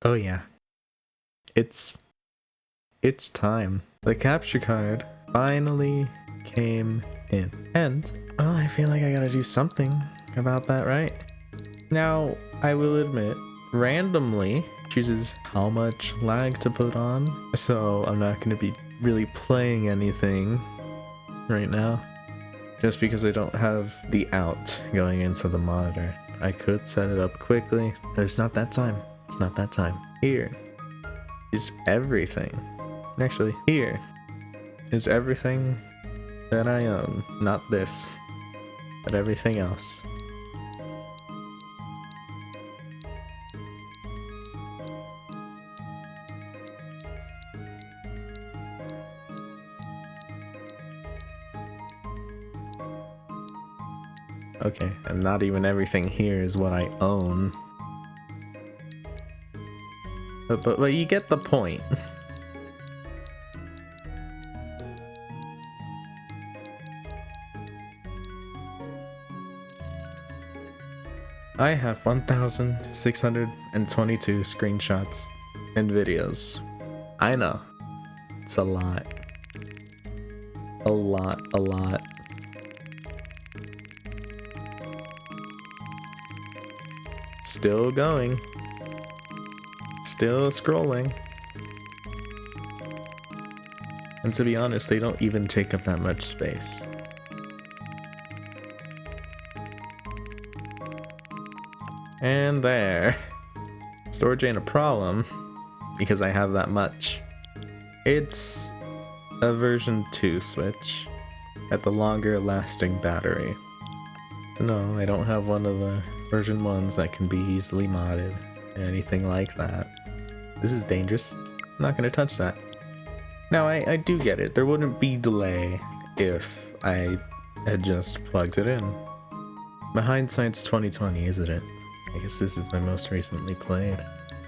Oh yeah. It's time. The capture card finally came in. And oh, I feel like I gotta do something about that, right? Now, I will admit, randomly chooses how much lag to put on, so I'm not gonna be really playing anything right now. Just because I don't have the out going into the monitor. I could set it up quickly, but it's not that time. It's not that time. Here is everything. Actually, here is everything that I own. Not this, but everything else. Okay, and not even everything here is what I own. But you get the point. I have 1,622 screenshots and videos. I know. It's a lot. A lot. Still going. Still scrolling. And to be honest, they don't even take up that much space. And there. Storage ain't a problem, because I have that much. It's a version 2 Switch at the longer lasting battery. So no, I don't have one of the version 1s that can be easily modded, anything like that. This is dangerous. I'm not gonna touch that. Now I do get it, there wouldn't be delay if I had just plugged it in. But hindsight's 2020, isn't it? I guess this is my most recently played.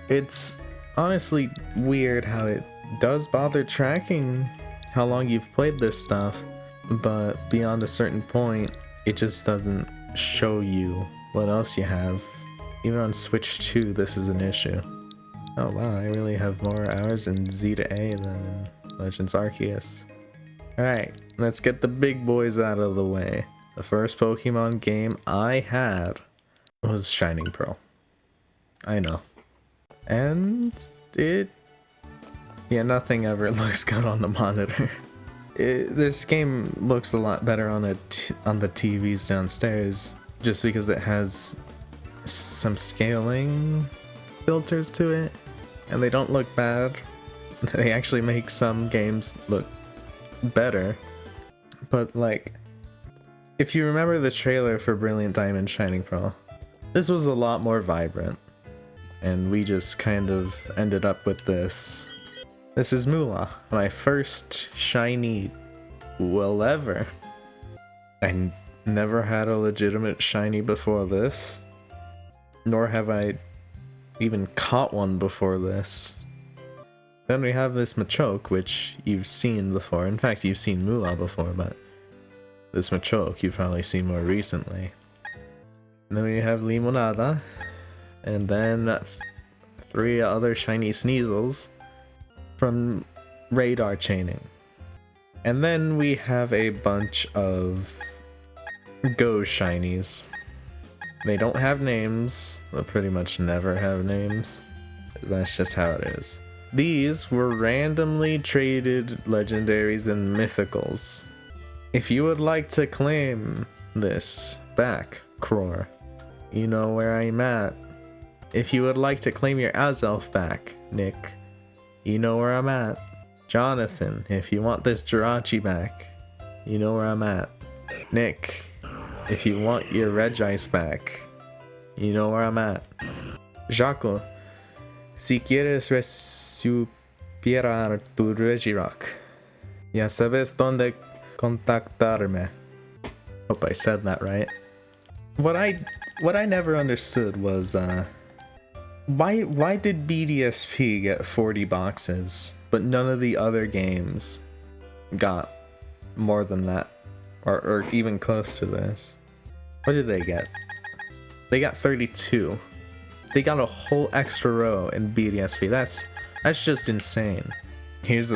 It's honestly weird how it does bother tracking how long you've played this stuff, but beyond a certain point, it just doesn't show you what else you have. Even on Switch 2, this is an issue. Oh wow, I really have more hours in Z to A than in Legends Arceus. Alright, let's get the big boys out of the way. The first Pokemon game I had was Shining Pearl. I know. And yeah, nothing ever looks good on the monitor. This game looks a lot better on the TVs downstairs, just because it has some scaling filters to it, and they don't look bad. They actually make some games look better. But like, if you remember the trailer for Brilliant Diamond Shining Pearl, this was a lot more vibrant, and we just kind of ended up with this. This is Moolah, my first shiny well ever. I never had a legitimate shiny before this, nor have I even caught one before this. Then we have this Machoke, which you've seen before. In fact, you've seen Moolah before, but this Machoke you've probably seen more recently. And then we have Limonada, and then 3 other shiny Sneasels from radar chaining. And then we have a bunch of Go shinies. They don't have names. They'll pretty much never have names. That's just how it is. These were randomly traded legendaries and mythicals. If you would like to claim this back, Cror, you know where I'm at. If you would like to claim your Azelf back, Nick, you know where I'm at. Jonathan, if you want this Jirachi back, you know where I'm at. Nick, if you want your Regice back, you know where I'm at. Jaco, si quieres recuperar tu Regirock, ya sabes donde contactarme. Hope I said that right. What I never understood was why did BDSP get 40 boxes, but none of the other games got more than that, or even close to this? What did they get? They got 32. They got a whole extra row in BDSP. That's just insane. Here's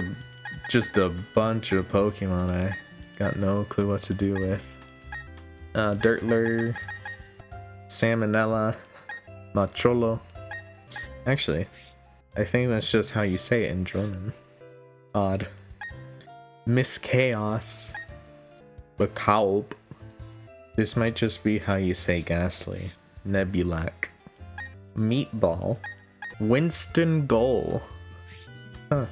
just a bunch of Pokemon I got no clue what to do with. Dirtler, Salmonella, Macholo. Actually, I think that's just how you say it in German. Odd. Miss Chaos. Bakalb. This might just be how you say Ghastly. Nebulac. Meatball. Winston Goal. Huh.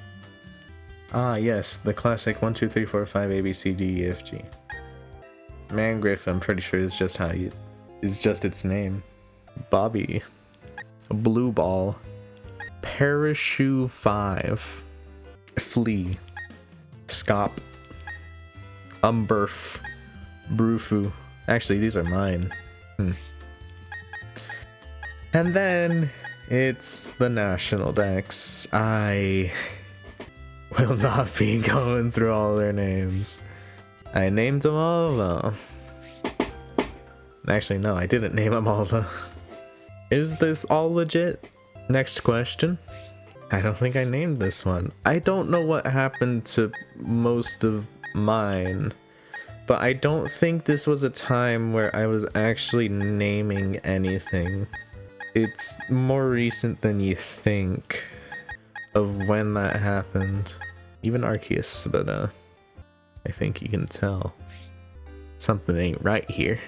Ah, yes, the classic 1, 2, 3, 4, 5 A, B, C, D, E, F, G. Mangriff, I'm pretty sure is just just its name. Bobby. Blue Ball. Parachute 5. Flea. Scop. Umberf. Brufu. Actually, these are mine. And then it's the National Dex. I will not be going through all their names. I named them all though. Actually, no, I didn't name them all though. Is this all legit? Next question. I don't think I named this one. I don't know what happened to most of mine, but I don't think this was a time where I was actually naming anything. It's more recent than you think of when that happened. Even Arceus, but I think you can tell something ain't right here.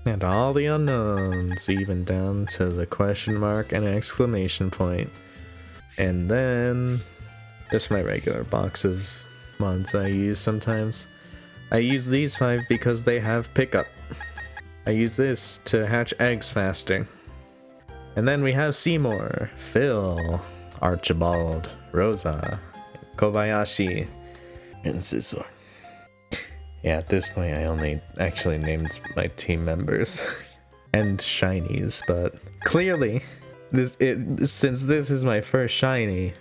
And all the unknowns, even down to the question mark and exclamation point. And then just my regular box of mods I use sometimes. I use these 5 because they have pickup. I use this to hatch eggs faster. And then we have Seymour, Phil, Archibald, Rosa, Kobayashi, and Scizor. Yeah, at this point I only actually named my team members and shinies, but clearly since this is my first shiny,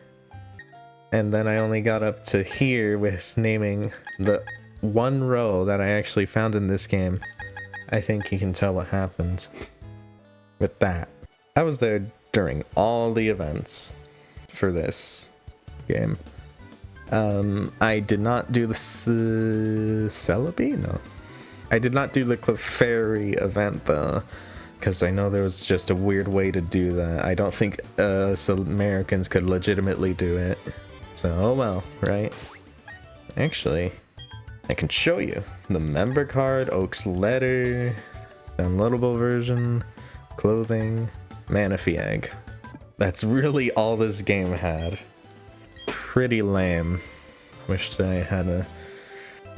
and then I only got up to here with naming the one row that I actually found in this game, I think you can tell what happened with that. I was there during all the events for this game. I did not do the Celebi? No. I did not do the Clefairy event though, because I know there was just a weird way to do that. I don't think some Americans could legitimately do it. So, oh well, right? Actually, I can show you the member card, Oak's letter, downloadable version, clothing, Manaphy egg. That's really all this game had. Pretty lame. Wished I had a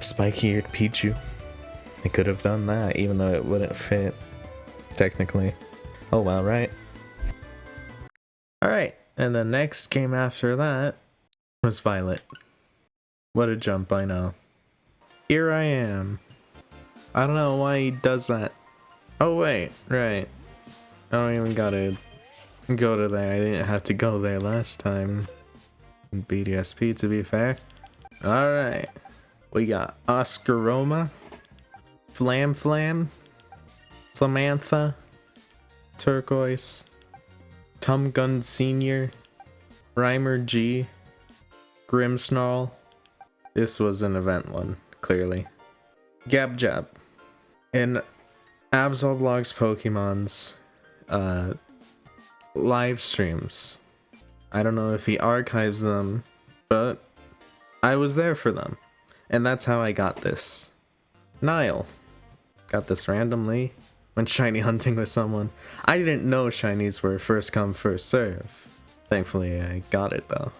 spiky-eared Pichu. I could have done that, even though it wouldn't fit, technically. Oh well, right? Alright, and the next game after that was Violet. What a jump, I know. Here I am. I don't know why he does that. Oh wait, right. I don't even gotta go to there. I didn't have to go there last time. In BDSP, to be fair. Alright. We got Oscaroma, Flam, Flamantha, Turquoise, Tumgun Sr., Rhymer G, Grimmsnarl. This was an event one, clearly. Gabjab. And Absolvlog's Pokemon's live streams. I don't know if he archives them, but I was there for them. And that's how I got this. Nile. Got this randomly. Went shiny hunting with someone. I didn't know shinies were first come, first serve. Thankfully, I got it though.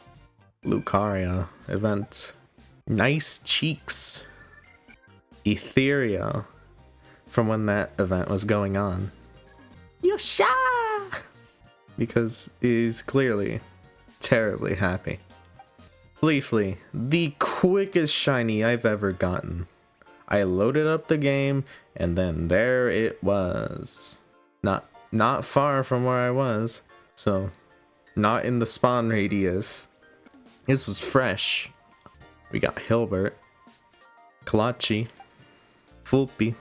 Lucaria. Event. Nice Cheeks. Ethereal. From when that event was going on. Yosha! Because he's clearly terribly happy. Leafly, the quickest shiny I've ever gotten. I loaded up the game, and then there it was. Not far from where I was, so not in the spawn radius. This was fresh. We got Hilbert, Kalachi, Fulpi,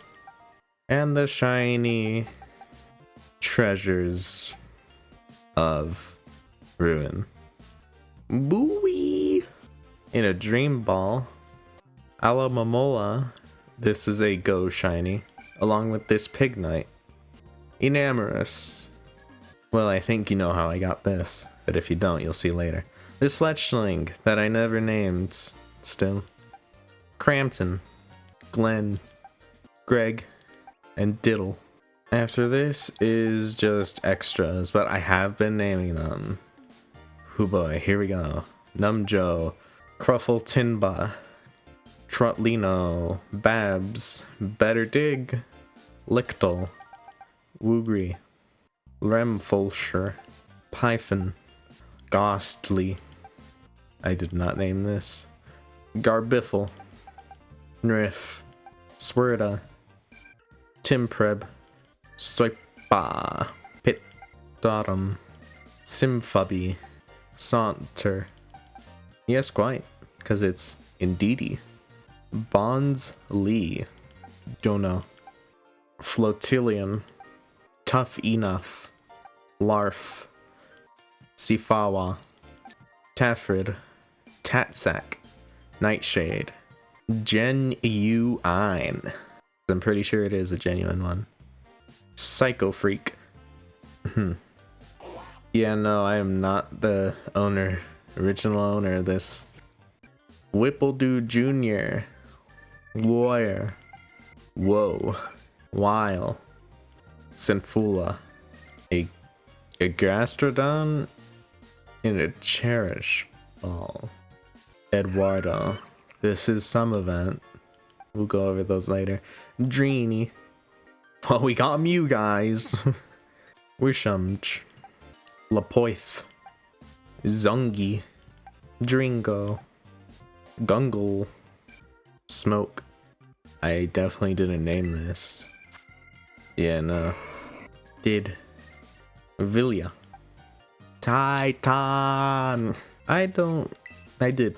and the shiny treasures of Ruin. Booey! In a Dream Ball, Alomomola, this is a Go Shiny, along with this Pignite. Enamorous. Well, I think you know how I got this, but if you don't, you'll see later. This Fletchling that I never named, still. Crampton, Glenn, Greg, and Diddle. After this is just extras, but I have been naming them. Hoo boy, here we go. Numjo, Cruffle Tinba, Trotlino, Babs, Better Dig, Licktle, Woogry, Remfulsher, Python, Ghostly. I did not name this. Garbiffle, Nriff, Swirda, Timpreb, Swipa, Pit Dottom, Simfubby, Saunter. Yes, quite, because it's Indeedee. Bonds Lee, Jonah, Flotillion, Tough Enough, Larf, Sifawa, Taffrid, Tatsack, Nightshade, Genuine. I'm pretty sure it is a genuine one. Psycho Freak. Yeah, no, I am not the original owner of this. Whippledew Jr., Warrior, Whoa, Weil, Sinfula, a Gastrodon, and a Cherish Ball. Eduardo. This is some event. We'll go over those later. Dreeny. Well, we got Mew, guys. Wishamch. Lapoith. Zungi. Dringo. Gungle. Smoke. I definitely didn't name this. Yeah, no. Did. Villia. Titan. I did.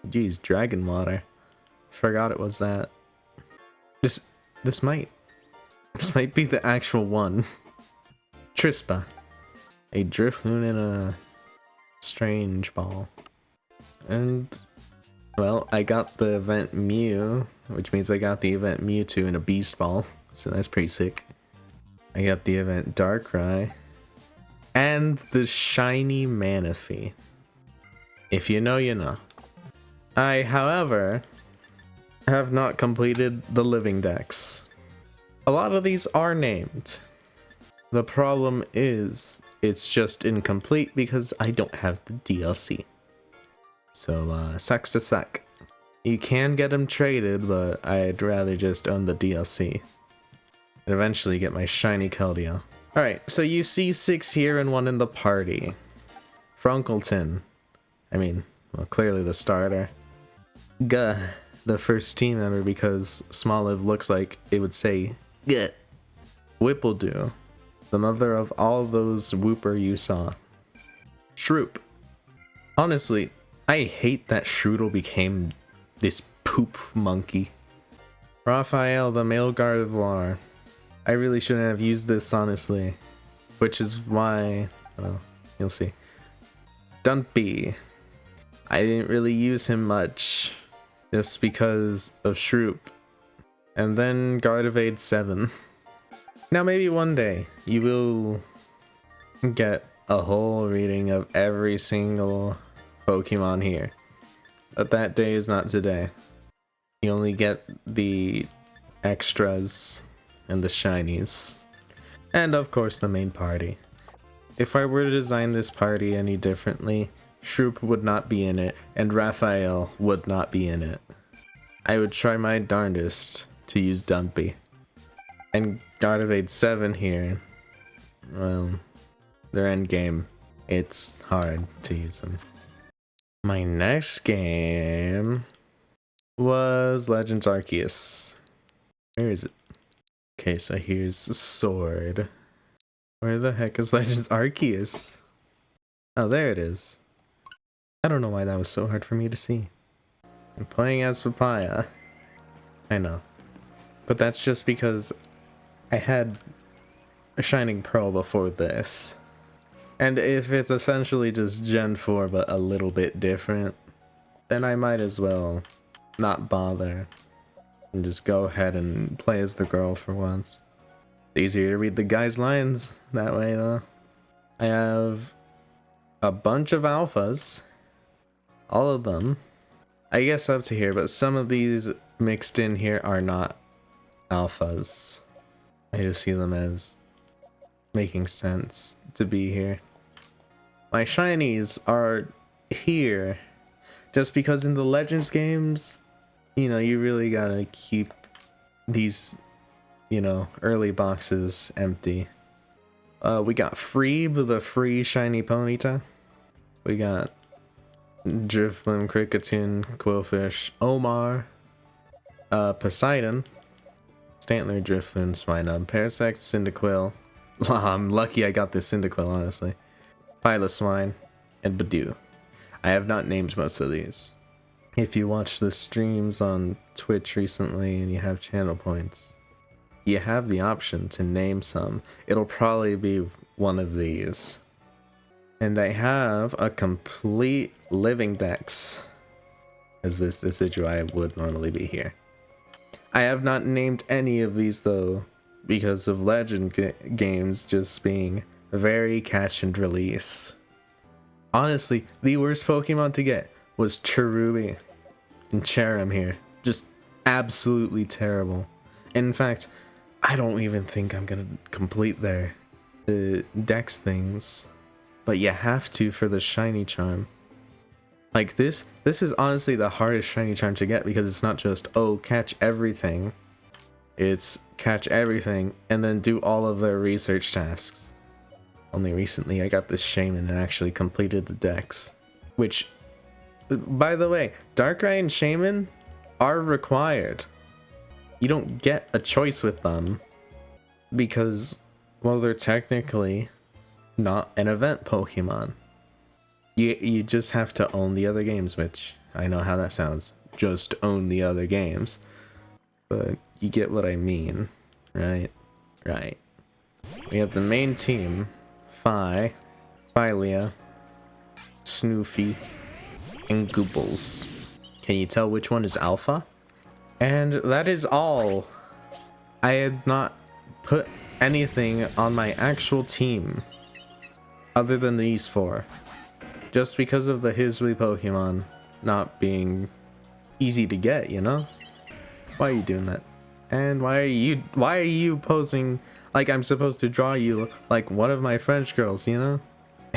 Jeez, Dragon Water. Forgot it was that. This might be the actual one. Trispa. A Drifloon and a Strange Ball. And, well, I got the event Mew, which means I got the event Mewtwo and a Beast Ball, so that's pretty sick. I got the event Darkrai. And the shiny Manaphy. If you know, you know. I, however, have not completed the living dex. A lot of these are named. The problem is, it's just incomplete because I don't have the DLC. So, sucks to suck. You can get them traded, but I'd rather just own the DLC. And eventually get my shiny Keldeo. Alright, so you see 6 here and 1 in the party. Frunkleton. I mean, well, clearly the starter. Guh, the first team member because Smoliv looks like it would say Guh. Whippledew, the mother of all those Wooper you saw. Shroop. Honestly, I hate that Shroodle became this poop monkey. Raphael, the male Gardevoir. I really shouldn't have used this, honestly. Which is why, well, you'll see. Dumpy. I didn't really use him much, just because of Shroop. And then Gardevoir 7. Now maybe one day, you will get a whole reading of every single Pokemon here. But that day is not today. You only get the extras and the shinies. And of course the main party. If I were to design this party any differently, Shroop would not be in it, and Raphael would not be in it. I would try my darndest to use Dumpy. And Gardevoir 7 here, well, their endgame, it's hard to use them. My next game was Legends Arceus. Where is it? Okay, so here's Sword. Where the heck is Legends Arceus? Oh, there it is. I don't know why that was so hard for me to see. I'm playing as Papaya. I know. But that's just because I had a Shining Pearl before this. And if it's essentially just Gen 4 but a little bit different, then I might as well not bother and just go ahead and play as the girl for once. It's easier to read the guy's lines that way though. I have a bunch of alphas, all of them, I guess up to here, but some of these mixed in here are not alphas. I just see them as making sense to be here. My shinies are here just because in the Legends games, you know, you really gotta keep these, you know, early boxes empty. We got Freeb, the free shiny Ponyta. We got Drifblim, Kricketune, Quillfish, Omar, Poseidon, Stantler, Drifloon, Swinub, Parasect, Cyndaquil. I'm lucky I got this Cyndaquil, honestly. Piloswine, and Badoo. I have not named most of these. If you watch the streams on Twitch recently and you have channel points, you have the option to name some. It'll probably be one of these. And I have a complete living dex, as this Decidueye would normally be here. I have not named any of these though, because of Legend games just being very catch and release. Honestly, the worst Pokemon to get was Cherubi and Cherrim here. Just absolutely terrible. In fact, I don't even think I'm gonna complete their dex things. But you have to for the shiny charm. Like this is honestly the hardest shiny charm to get because it's not just, oh, catch everything. It's catch everything and then do all of their research tasks. Only recently I got this Shaman and actually completed the dex. Which, by the way, Darkrai and Shaman are required. You don't get a choice with them because, well, they're technically not an event Pokemon. You just have to own the other games, which I know how that sounds. Just own the other games. But you get what I mean, right? Right. We have the main team. Phi, Phylea, Snoofy, and Gooples. Can you tell which one is Alpha? And that is all. I had not put anything on my actual team other than these four. Just because of the Hisui Pokemon not being easy to get, you know? Why are you doing that? And why are you posing like I'm supposed to draw you like one of my French girls, you know?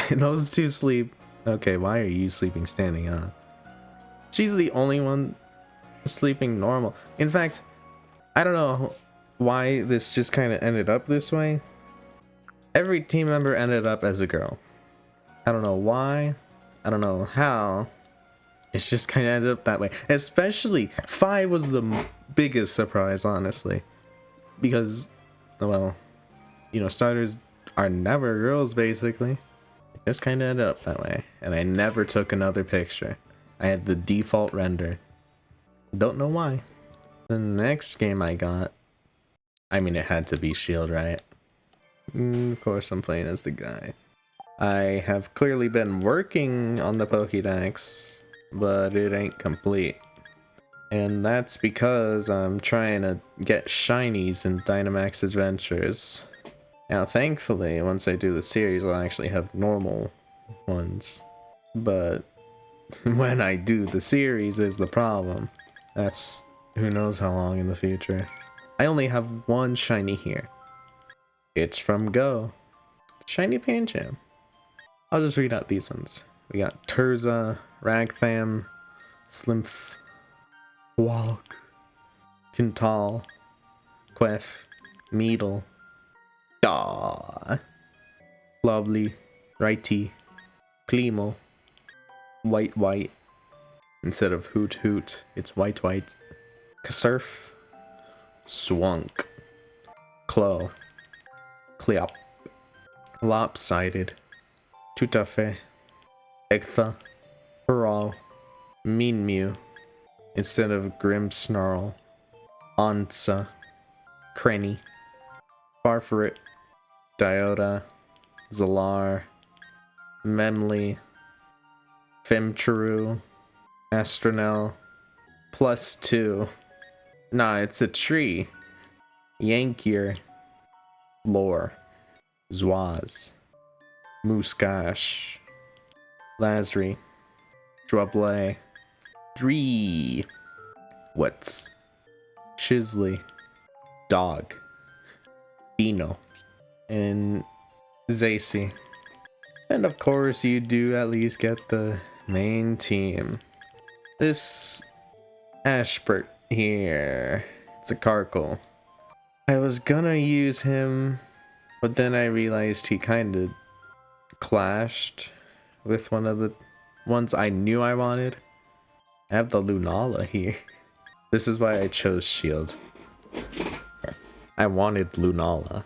Those two sleep. Okay, why are you sleeping standing up? She's the only one sleeping normal. In fact, I don't know why this just kind of ended up this way. Every team member ended up as a girl. I don't know why. I don't know how. It's just kind of ended up that way. Especially, Phi was the biggest surprise, honestly. Because, well, you know, starters are never girls, basically. It just kind of ended up that way. And I never took another picture. I had the default render. Don't know why. The next game I got, I mean, it had to be Shield, right? Of course, I'm playing as the guy. I have clearly been working on the Pokédex, but it ain't complete. And that's because I'm trying to get shinies in Dynamax Adventures. Now, thankfully, once I do the series, I'll actually have normal ones. But when I do the series is the problem. That's who knows how long in the future. I only have one shiny here. It's from Go. Shiny Pancham. I'll just read out these ones. We got Turza, Ragtham, Slimph, Walk, Quintal, Quef, Meadle, Daw, Lovely, Righty, Klimo, White, instead of Hoot Hoot, it's White, Kasurf, Swunk, Claw, Cleop, Lopsided, Tutafe, Egtha, Paral, Mean Mew, instead of Grim Snarl, Onsa, Cranny, Farfaret, Diota, Zalar, Memli, Femchuru, Astronel, +2. Nah, it's a tree. Yankier, Lore, Zwaz, Muskash, Lazri, Drublay, Dree, Wets, Shisley, Dog, Bino, and Zacy. And of course, you do at least get the main team. This Ashbert here, it's a Karkle. I was gonna use him, but then I realized he kind of clashed with one of the ones I knew I wanted. I have the Lunala here. This is why I chose Shield. I wanted Lunala.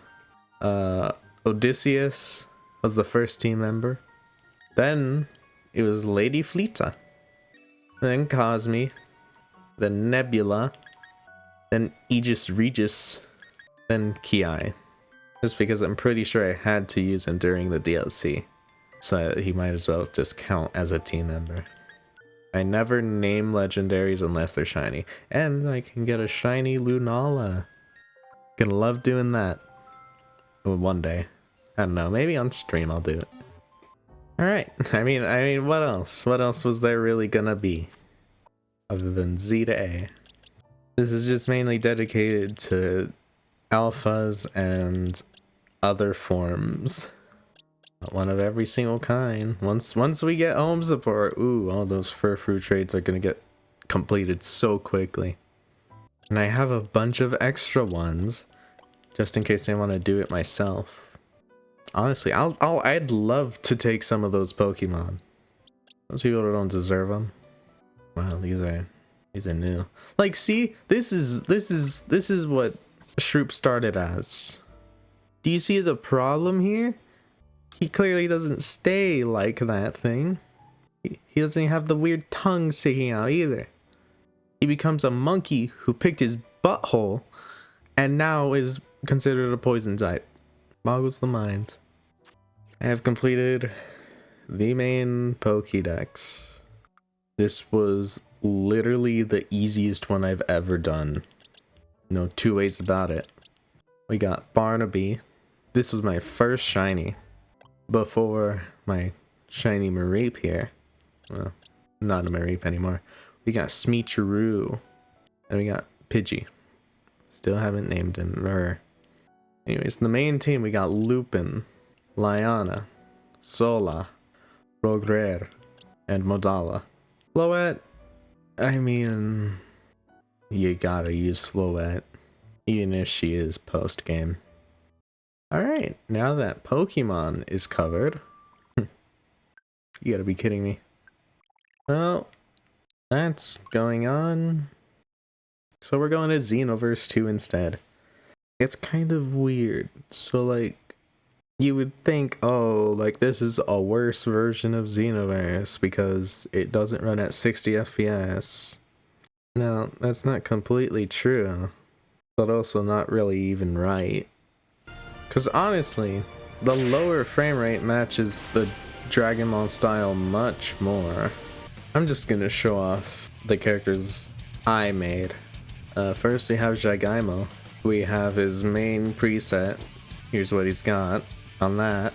Odysseus was the first team member. Then it was Lady Fleeta. Then Cosme. Then Nebula. Then Aegis Regis. Then Ki. Just because I'm pretty sure I had to use him during the DLC. So he might as well just count as a team member. I never name legendaries unless they're shiny. And I can get a shiny Lunala. Gonna love doing that. One day. I don't know, maybe on stream I'll do it. Alright, I mean, what else? What else was there really gonna be? Other than Z to A. This is just mainly dedicated to alphas and other forms. One of every single kind. Once we get home support, ooh, all those Furfrou trades are gonna get completed so quickly. And I have a bunch of extra ones, just in case I want to do it myself. Honestly, I'd love to take some of those Pokemon. Those people don't deserve them. Wow, these are new. Like, see, this is what Shroop started as. Do you see the problem here? He clearly doesn't stay like that thing. He doesn't have the weird tongue sticking out either. He becomes a monkey who picked his butthole and now is considered a poison type. Boggles the mind. I have completed the main Pokédex. This was literally the easiest one I've ever done. No two ways about it. We got Barnaby. This was my first shiny. Before my shiny Mareep here. Well, not a Mareep anymore. We got Smeechuroo. And we got Pidgey. Still haven't named him. Anyways, the main team, we got Lupin, Lyanna, Sola, Rogrer, and Modala. Floette, I mean, you gotta use Floette, even if she is post-game. Alright, now that Pokemon is covered, you gotta be kidding me. Well, that's going on. So we're going to Xenoverse 2 instead. It's kind of weird. So like, you would think, oh, like this is a worse version of Xenoverse because it doesn't run at 60 FPS. Now, that's not completely true, but also not really even right. Because honestly, the lower frame rate matches the Dragon Ball style much more. I'm just gonna show off the characters I made. First we have Jagaimo. We have his main preset. Here's what he's got on that.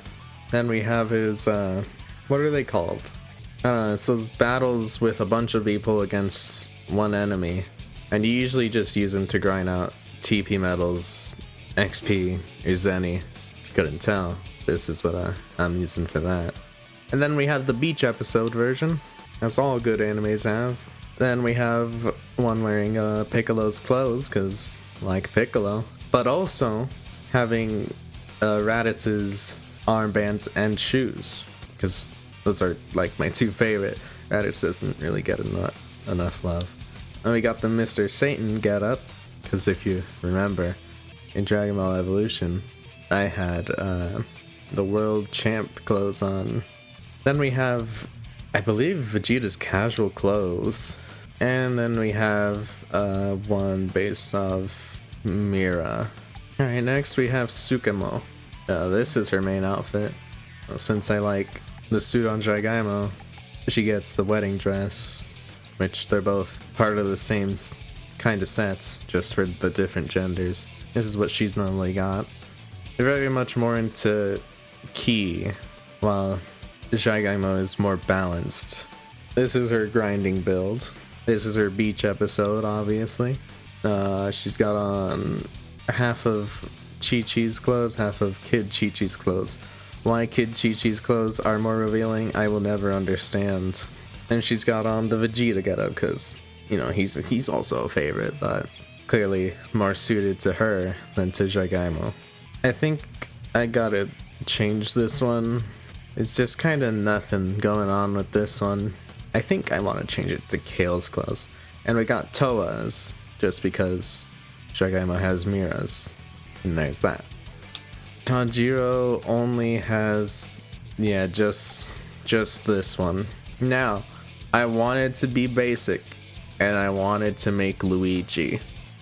Then we have his, what are they called? It's those battles with a bunch of people against one enemy. And you usually just use them to grind out TP medals, XP, or Zenny. If you couldn't tell, this is what I'm using for that. And then we have the beach episode version. That's all good animes have. Then we have one wearing Piccolo's clothes, because like Piccolo. But also having Raditz' armbands and shoes, because those are like my two favorite. Raditz doesn't really get enough love. And we got the Mr. Satan getup, because if you remember, in Dragon Ball Evolution, I had the world champ clothes on. Then we have, I believe, Vegeta's casual clothes. And then we have one based off Mira. Alright, next we have Sukamo. This is her main outfit. Since I like the suit on Jigaimo, she gets the wedding dress, which they're both part of the same kind of sets, just for the different genders. This is what she's normally got. They're very much more into ki, while Jigaimo is more balanced. This is her grinding build. This is her beach episode, obviously. She's got on half of Chi-Chi's clothes, half of Kid Chi-Chi's clothes. Why Kid Chi-Chi's clothes are more revealing, I will never understand. And she's got on the Vegeta getup, because, you know, he's also a favorite, but clearly more suited to her than to Jigaimo. I think I gotta change this one. It's just kind of nothing going on with this one. I think I want to change it to Kale's clothes. And we got Toa's, just because Jigaimo has Mira's. And there's that. Tanjiro only has, yeah, just this one. Now, I wanted to be basic, and I wanted to make Luigi,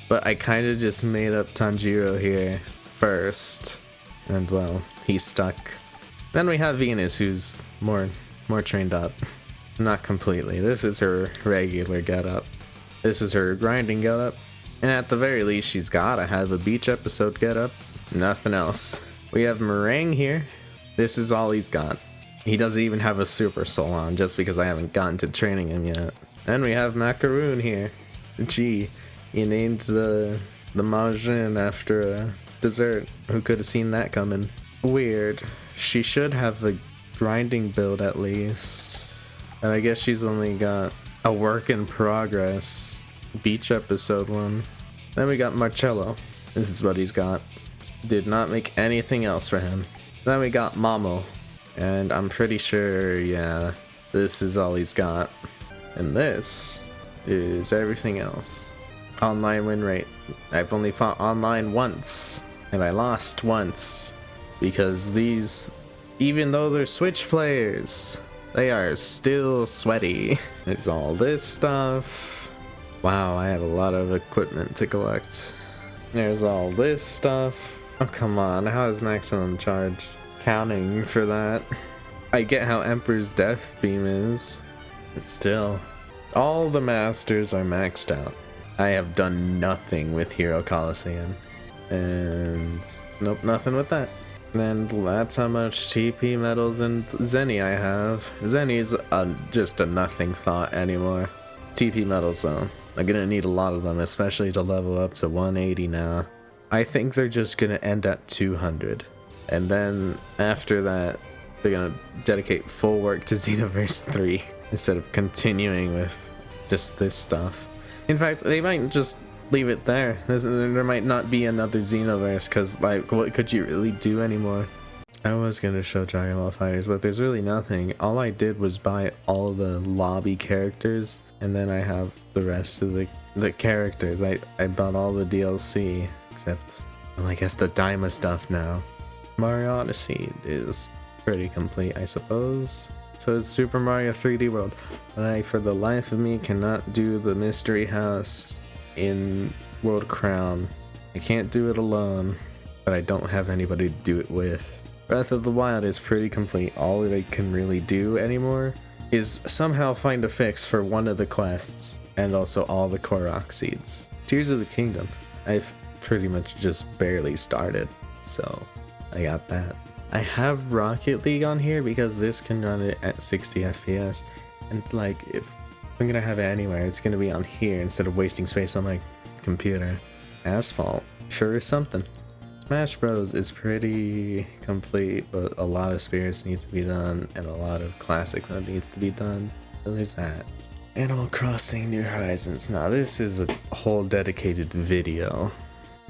but I kind of just made up Tanjiro here first, and well, he's stuck. Then we have Venus, who's more trained up. Not completely. This is her regular getup. This is her grinding getup. And at the very least, she's gotta have a beach episode getup. Nothing else. We have Meringue here. This is all he's got. He doesn't even have a Super Soul on, just because I haven't gotten to training him yet. Then we have Macaroon here. Gee, he named the Majin after a dessert. Who could have seen that coming? Weird. She should have a grinding build at least. And I guess she's only got a work in progress beach episode one. Then we got Marcello. This is what he's got. Did not make anything else for him. Then we got Mamo. And I'm pretty sure, yeah, this is all he's got. And this is everything else. Online win rate. I've only fought online once. And I lost once. Because these, even though they're Switch players, they are still sweaty. There's all this stuff. Wow, I have a lot of equipment to collect. There's all this stuff. Oh, come on. How is maximum charge counting for that? I get how Emperor's Death Beam is. But still, all the masters are maxed out. I have done nothing with Hero Coliseum. And nope, nothing with that. And that's how much TP medals and Zenny I have. Zenny's just a nothing thought anymore. TP medals though, I'm gonna need a lot of them, especially to level up to 180 now. I think they're just gonna end at 200. And then after that, they're gonna dedicate full work to Xenoverse 3 instead of continuing with just this stuff. In fact, they might just leave it there. There might not be another Xenoverse, because, like, what could you really do anymore? I was gonna show Dragon Ball FighterZ, but there's really nothing. All I did was buy all the lobby characters, and then I have the rest of the characters. I bought all the DLC, except, well, I guess the Daima stuff now. Mario Odyssey is pretty complete, I suppose. So is Super Mario 3D World. But I, for the life of me, cannot do the Mystery House in World Crown. I can't do it alone, but I don't have anybody to do it with. Breath of the Wild is pretty complete. All that I can really do anymore is somehow find a fix for one of the quests, and also all the Korok seeds. Tears of the Kingdom, I've pretty much just barely started, so I got that. I have Rocket League on here because this can run it at 60 FPS, and like, if I'm gonna have it anywhere, it's gonna be on here instead of wasting space on my computer. Asphalt sure is something. Smash Bros is pretty complete, but a lot of spirits needs to be done, and a lot of classic mode needs to be done. So there's that. Animal Crossing New Horizons. Now this is a whole dedicated video.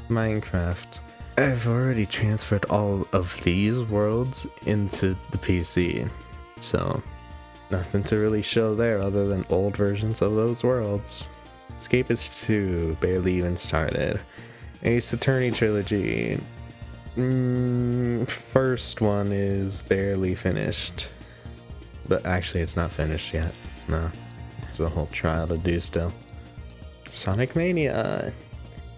Minecraft. I've already transferred all of these worlds into the PC, so nothing to really show there other than old versions of those worlds. Escapist 2, barely even started. Ace Attorney Trilogy. First one is barely finished. But actually it's not finished yet. No. There's a whole trial to do still. Sonic Mania.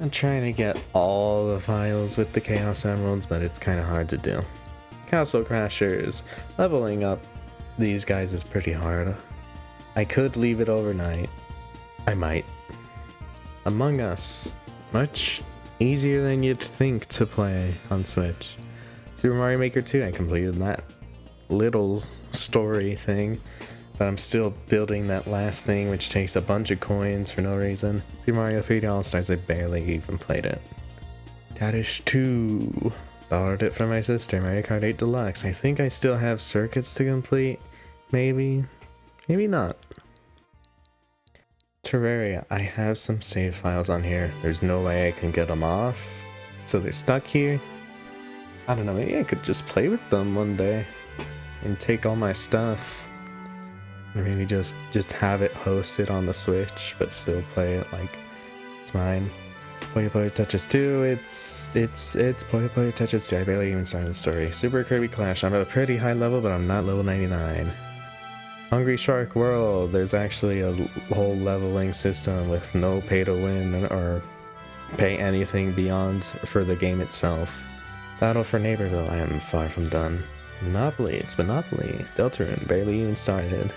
I'm trying to get all the files with the Chaos Emeralds, but it's kind of hard to do. Castle Crashers. Leveling up these guys is pretty hard. I could leave it overnight. I might. Among Us, much easier than you'd think to play on Switch. Super Mario Maker 2, I completed that little story thing, but I'm still building that last thing, which takes a bunch of coins for no reason. Super Mario 3D All-Stars, I barely even played it. Dadish 2, borrowed it from my sister. Mario Kart 8 Deluxe, I think I still have circuits to complete. Maybe not. Terraria, I have some save files on here. There's no way I can get them off, so they're stuck here. I don't know, maybe I could just play with them one day and take all my stuff, or maybe just have it hosted on the Switch but still play it like it's mine. Puyo Puyo Tetris 2, it's Puyo Puyo Tetris 2. I barely even started the story. Super Kirby Clash, I'm at a pretty high level, but I'm not level 99. Hungry Shark World, there's actually a whole leveling system with no pay to win or pay anything beyond for the game itself. Battle for Neighborville, I am far from done. Monopoly, it's Monopoly. Deltarune, barely even started.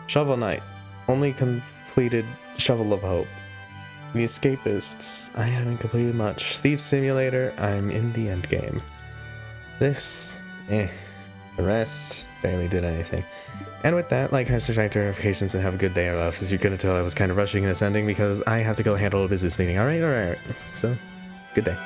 Shovel Knight, only completed Shovel of Hope. The Escapists, I haven't completed much. Thief Simulator, I'm in the end game. This, The rest, barely did anything. And with that, like, subscribe to notifications, and have a good day or else. As you couldn't tell, I was kind of rushing this ending because I have to go handle a business meeting. Alright. So, good day.